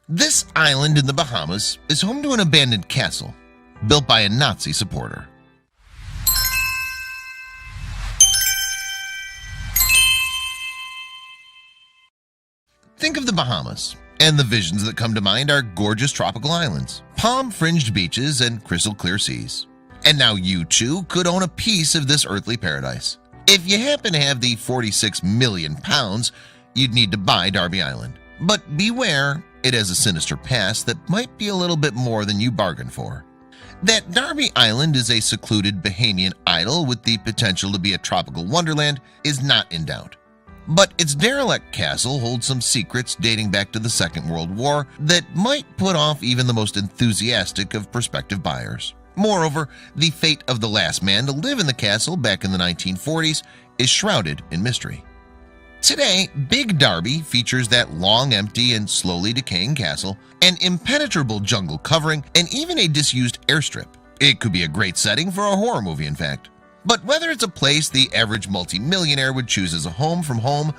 This island in the Bahamas is home to an abandoned castle built by a Nazi supporter. Think of the Bahamas, and the visions that come to mind are gorgeous tropical islands, palm-fringed beaches, and crystal-clear seas. And now you too could own a piece of this earthly paradise. If you happen to have the 46 million pounds, you'd need to buy Darby Island. But beware, it has a sinister past that might be a little bit more than you bargained for. That Darby Island is a secluded Bahamian idyll with the potential to be a tropical wonderland is not in doubt. But its derelict castle holds some secrets dating back to the Second World War that might put off even the most enthusiastic of prospective buyers. Moreover, the fate of the last man to live in the castle back in the 1940s is shrouded in mystery. Today, Big Darby features that long, empty, and slowly decaying castle, an impenetrable jungle covering, and even a disused airstrip. It could be a great setting for a horror movie, in fact. But whether it's a place the average multimillionaire would choose as a home from home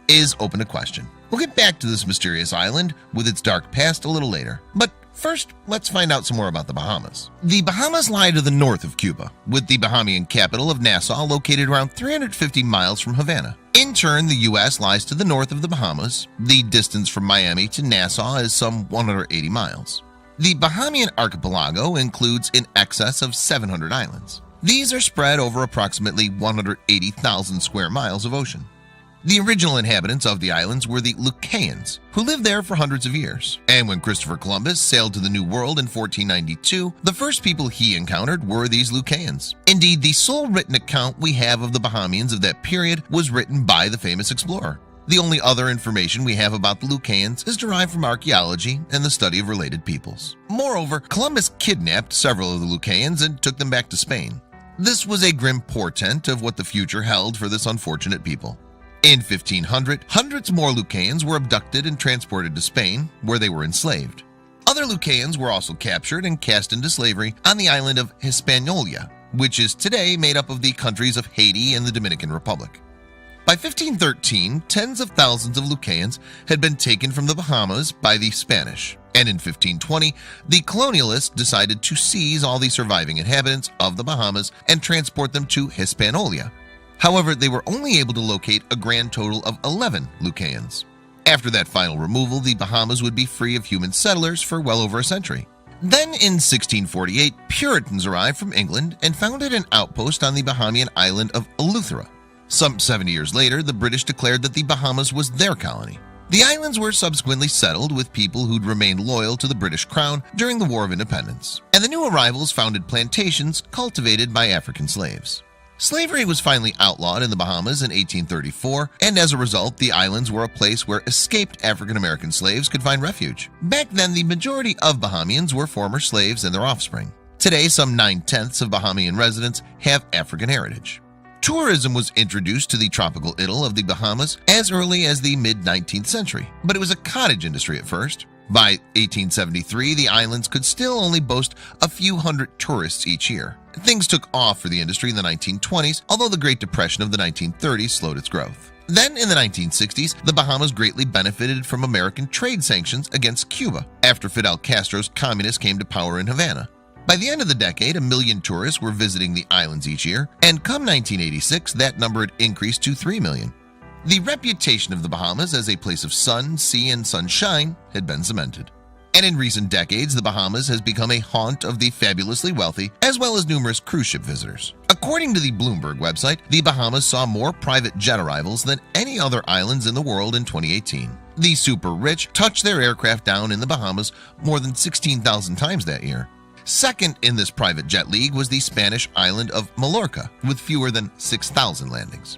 is open to question. We'll get back to this mysterious island with its dark past a little later. But first, let's find out some more about the Bahamas. The Bahamas lie to the north of Cuba, with the Bahamian capital of Nassau located around 350 miles from Havana. In turn, the U.S. lies to the north of the Bahamas. The distance from Miami to Nassau is some 180 miles. The Bahamian archipelago includes in excess of 700 islands. These are spread over approximately 180,000 square miles of ocean. The original inhabitants of the islands were the Lucayans, who lived there for hundreds of years. And when Christopher Columbus sailed to the New World in 1492, the first people he encountered were these Lucayans. Indeed, the sole written account we have of the Bahamians of that period was written by the famous explorer. The only other information we have about the Lucayans is derived from archaeology and the study of related peoples. Moreover, Columbus kidnapped several of the Lucayans and took them back to Spain. This was a grim portent of what the future held for this unfortunate people. In 1500, hundreds more Lucayans were abducted and transported to Spain, where they were enslaved. Other Lucayans were also captured and cast into slavery on the island of Hispaniola, which is today made up of the countries of Haiti and the Dominican Republic. By 1513, tens of thousands of Lucayans had been taken from the Bahamas by the Spanish, and in 1520, the colonialists decided to seize all the surviving inhabitants of the Bahamas and transport them to Hispaniola. However, they were only able to locate a grand total of 11 Lucayans. After that final removal, the Bahamas would be free of human settlers for well over a century. Then in 1648, Puritans arrived from England and founded an outpost on the Bahamian island of Eleuthera. Some 70 years later, the British declared that the Bahamas was their colony. The islands were subsequently settled with people who'd remained loyal to the British Crown during the War of Independence, and the new arrivals founded plantations cultivated by African slaves. Slavery was finally outlawed in the Bahamas in 1834, and as a result, the islands were a place where escaped African-American slaves could find refuge. Back then, the majority of Bahamians were former slaves and their offspring. Today, some 9/10 of Bahamian residents have African heritage. Tourism was introduced to the tropical idyll of the Bahamas as early as the mid-19th century, but it was a cottage industry at first. By 1873, the islands could still only boast a few hundred tourists each year. Things took off for the industry in the 1920s, although the Great Depression of the 1930s slowed its growth. Then in the 1960s, the Bahamas greatly benefited from American trade sanctions against Cuba after Fidel Castro's communists came to power in Havana. By the end of the decade, 1 million tourists were visiting the islands each year, and come 1986, that number had increased to 3 million. The reputation of the Bahamas as a place of sun, sea, and sunshine had been cemented. And in recent decades, the Bahamas has become a haunt of the fabulously wealthy, as well as numerous cruise ship visitors. According to the Bloomberg website, the Bahamas saw more private jet arrivals than any other islands in the world in 2018. The super rich touched their aircraft down in the Bahamas more than 16,000 times that year. Second in this private jet league was the Spanish island of Mallorca, with fewer than 6,000 landings.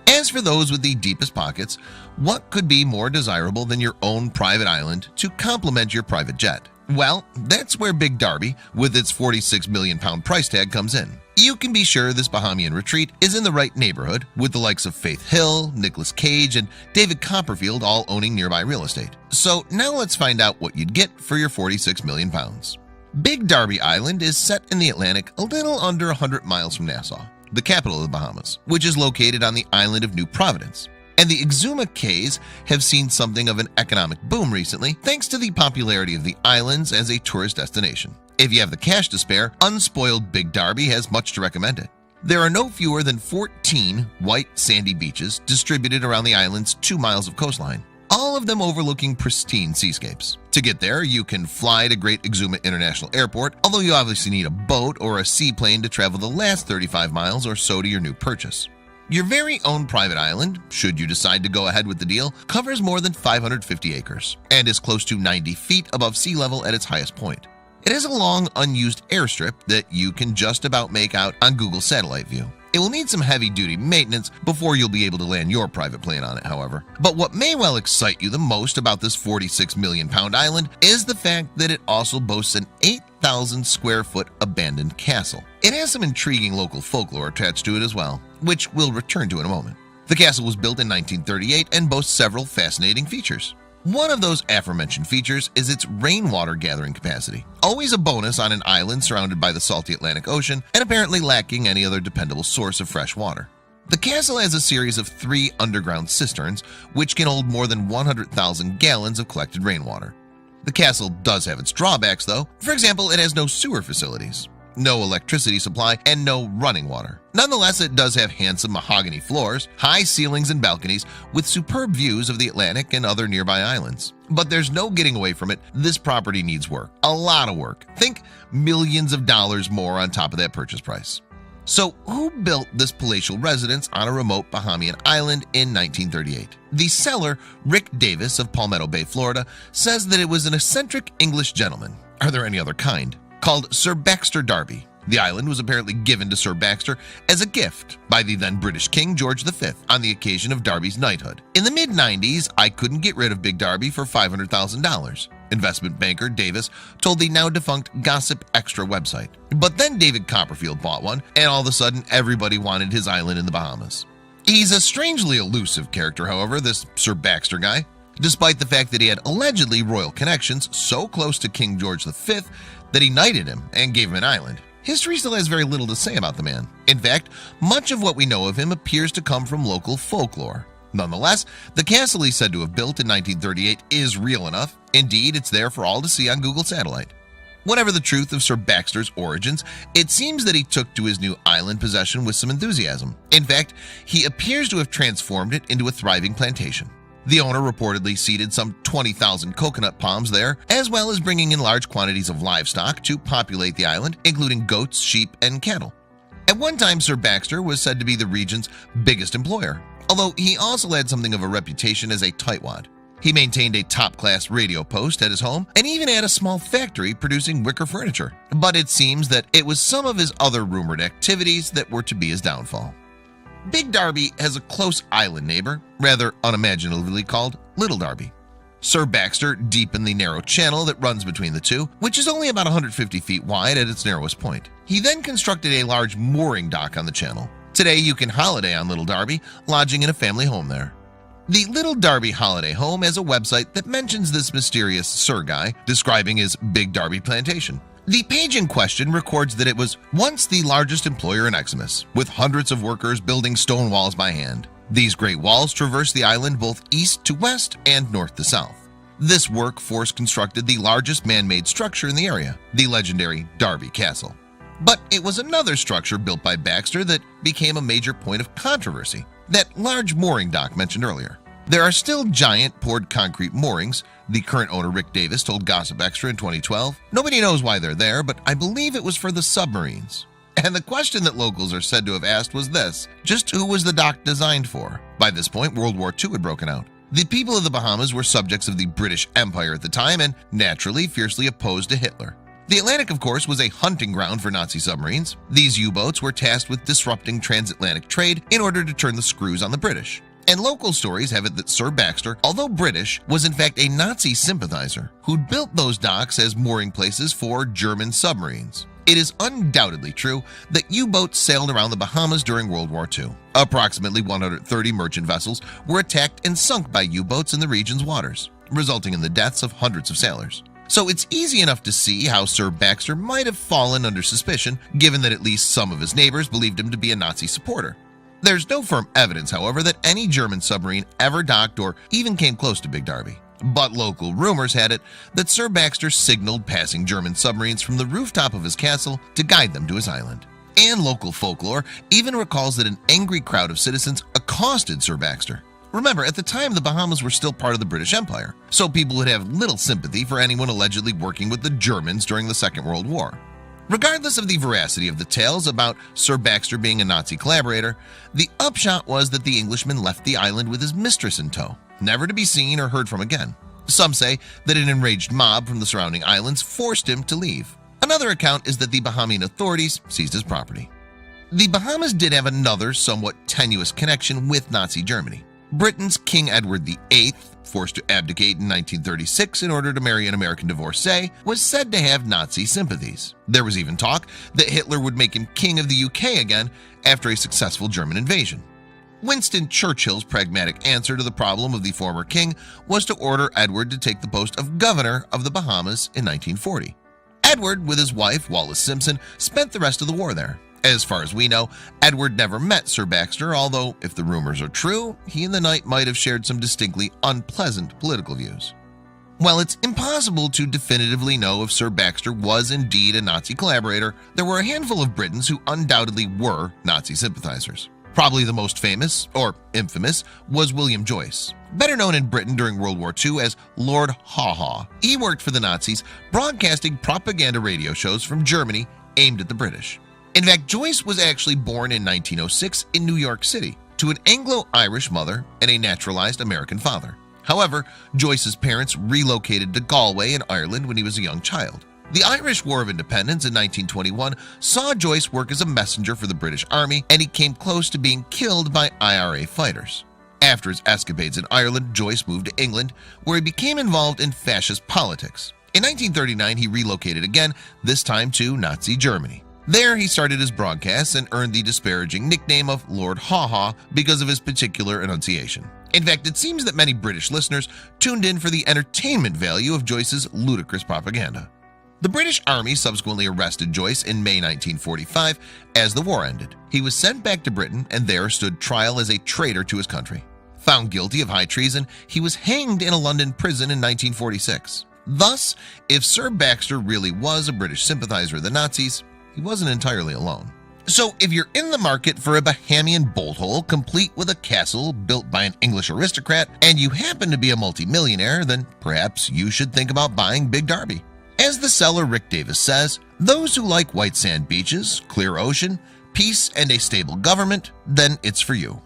As for those with the deepest pockets, what could be more desirable than your own private island to complement your private jet? Well, that's where Big Darby, with its 46 million pound price tag, comes in. You can be sure this Bahamian retreat is in the right neighborhood, with the likes of Faith Hill, Nicolas Cage, and David Copperfield all owning nearby real estate. So now let's find out what you'd get for your 46 million pounds. Big Darby Island is set in the Atlantic a little under 100 miles from Nassau, the capital of the Bahamas, which is located on the island of New Providence. And the Exuma Cays have seen something of an economic boom recently thanks to the popularity of the islands as a tourist destination. If you have the cash to spare, unspoiled Big Darby has much to recommend it. There are no fewer than 14 white sandy beaches distributed around the island's 2 miles of coastline, all of them overlooking pristine seascapes. To get there, you can fly to Great Exuma International Airport, although you obviously need a boat or a seaplane to travel the last 35 miles or so to your new purchase. Your very own private island, should you decide to go ahead with the deal, covers more than 550 acres and is close to 90 feet above sea level at its highest point. It has a long, unused airstrip that you can just about make out on Google Satellite View. It will need some heavy-duty maintenance before you'll be able to land your private plane on it, however. But what may well excite you the most about this 46 million pound island is the fact that it also boasts an 8,000 square foot abandoned castle. It has some intriguing local folklore attached to it as well, which we'll return to in a moment. The castle was built in 1938 and boasts several fascinating features. One of those aforementioned features is its rainwater gathering capacity, always a bonus on an island surrounded by the salty Atlantic Ocean and apparently lacking any other dependable source of fresh water. The castle has a series of 3 underground cisterns which can hold more than 100,000 gallons of collected rainwater. The castle does have its drawbacks though. For example, it has no sewer facilities, no electricity supply, and no running water. Nonetheless, it does have handsome mahogany floors, high ceilings and balconies with superb views of the Atlantic and other nearby islands. But there's no getting away from it. This property needs work, a lot of work. Think millions of dollars more on top of that purchase price. So who built this palatial residence on a remote Bahamian island in 1938? The seller, Rick Davis of Palmetto Bay, Florida, says that it was an eccentric English gentleman. Are there any other kind? Called Sir Baxter Darby. The island was apparently given to Sir Baxter as a gift by the then British King George V on the occasion of Darby's knighthood. In the mid-90s, I couldn't get rid of Big Darby for $500,000. Investment banker Davis told the now defunct Gossip Extra website. But then David Copperfield bought one, and all of a sudden everybody wanted his island in the Bahamas. He's a strangely elusive character, however, this Sir Baxter guy. Despite the fact that he had allegedly royal connections so close to King George V that he knighted him and gave him an island, history still has very little to say about the man. In fact, much of what we know of him appears to come from local folklore. Nonetheless, the castle he's said to have built in 1938 is real enough. Indeed, it's there for all to see on Google Satellite. Whatever the truth of Sir Baxter's origins, it seems that he took to his new island possession with some enthusiasm. In fact, he appears to have transformed it into a thriving plantation. The owner reportedly seeded some 20,000 coconut palms there, as well as bringing in large quantities of livestock to populate the island, including goats, sheep, and cattle. At one time, Sir Baxter was said to be the region's biggest employer, although he also had something of a reputation as a tightwad. He maintained a top-class radio post at his home and even had a small factory producing wicker furniture. But it seems that it was some of his other rumored activities that were to be his downfall. Big Darby has a close island neighbor, rather unimaginatively called Little Darby. Sir Baxter deepened the narrow channel that runs between the two, which is only about 150 feet wide at its narrowest point. He then constructed a large mooring dock on the channel. Today you can holiday on Little Darby, lodging in a family home there. The Little Darby Holiday Home has a website that mentions this mysterious Sir guy, describing his Big Darby plantation. The page in question records that it was once the largest employer in Exumas, with hundreds of workers building stone walls by hand. These great walls traverse the island both east to west and north to south. This workforce constructed the largest man-made structure in the area, the legendary Darby Castle. But it was another structure built by Baxter that became a major point of controversy, that large mooring dock mentioned earlier. There are still giant poured concrete moorings, the current owner Rick Davis told Gossip Extra in 2012. Nobody knows why they're there, but I believe it was for the submarines. And the question that locals are said to have asked was this: just who was the dock designed for? By this point, World War II had broken out. The people of the Bahamas were subjects of the British Empire at the time and naturally fiercely opposed to Hitler. The Atlantic, of course, was a hunting ground for Nazi submarines. These U-boats were tasked with disrupting transatlantic trade in order to turn the screws on the British. And local stories have it that Sir Baxter, although British, was in fact a Nazi sympathizer who'd built those docks as mooring places for German submarines. It is undoubtedly true that U-boats sailed around the Bahamas during World War II. Approximately 130 merchant vessels were attacked and sunk by U-boats in the region's waters, resulting in the deaths of hundreds of sailors. So it's easy enough to see how Sir Baxter might have fallen under suspicion, given that at least some of his neighbors believed him to be a Nazi supporter. There's no firm evidence, however, that any German submarine ever docked or even came close to Big Darby. But local rumors had it that Sir Baxter signaled passing German submarines from the rooftop of his castle to guide them to his island. And local folklore even recalls that an angry crowd of citizens accosted Sir Baxter. Remember, at the time the Bahamas were still part of the British Empire, so people would have little sympathy for anyone allegedly working with the Germans during the Second World War. Regardless of the veracity of the tales about Sir Baxter being a Nazi collaborator, the upshot was that the Englishman left the island with his mistress in tow, never to be seen or heard from again. Some say that an enraged mob from the surrounding islands forced him to leave. Another account is that the Bahamian authorities seized his property. The Bahamas did have another somewhat tenuous connection with Nazi Germany. Britain's King Edward VIII, forced to abdicate in 1936 in order to marry an American divorcee, was said to have Nazi sympathies. There was even talk that Hitler would make him king of the UK again after a successful German invasion. Winston Churchill's pragmatic answer to the problem of the former king was to order Edward to take the post of governor of the Bahamas in 1940. Edward, with his wife Wallis Simpson, spent the rest of the war there. As far as we know, Edward never met Sir Baxter, although if the rumors are true, he and the knight might have shared some distinctly unpleasant political views. While it's impossible to definitively know if Sir Baxter was indeed a Nazi collaborator, there were a handful of Britons who undoubtedly were Nazi sympathizers. Probably the most famous, or infamous, was William Joyce, better known in Britain during World War II as Lord Haw Haw. He worked for the Nazis, broadcasting propaganda radio shows from Germany aimed at the British. In fact, Joyce was actually born in 1906 in New York City to an Anglo-Irish mother and a naturalized American father. However, Joyce's parents relocated to Galway in Ireland when he was a young child. The Irish War of Independence in 1921 saw Joyce work as a messenger for the British Army, and he came close to being killed by IRA fighters. After his escapades in Ireland, Joyce moved to England, where he became involved in fascist politics. In 1939, he relocated again, this time to Nazi Germany. There he started his broadcasts and earned the disparaging nickname of Lord Haw Haw because of his particular enunciation. In fact, it seems that many British listeners tuned in for the entertainment value of Joyce's ludicrous propaganda. The British Army subsequently arrested Joyce in May 1945 as the war ended. He was sent back to Britain and there stood trial as a traitor to his country. Found guilty of high treason, he was hanged in a London prison in 1946. Thus, if Sir Baxter really was a British sympathizer of the Nazis, he wasn't entirely alone. So if you're in the market for a Bahamian bolt hole complete with a castle built by an English aristocrat and you happen to be a multimillionaire, then perhaps you should think about buying Big Darby. As the seller Rick Davis says, those who like white sand beaches, clear ocean, peace, and a stable government, then it's for you.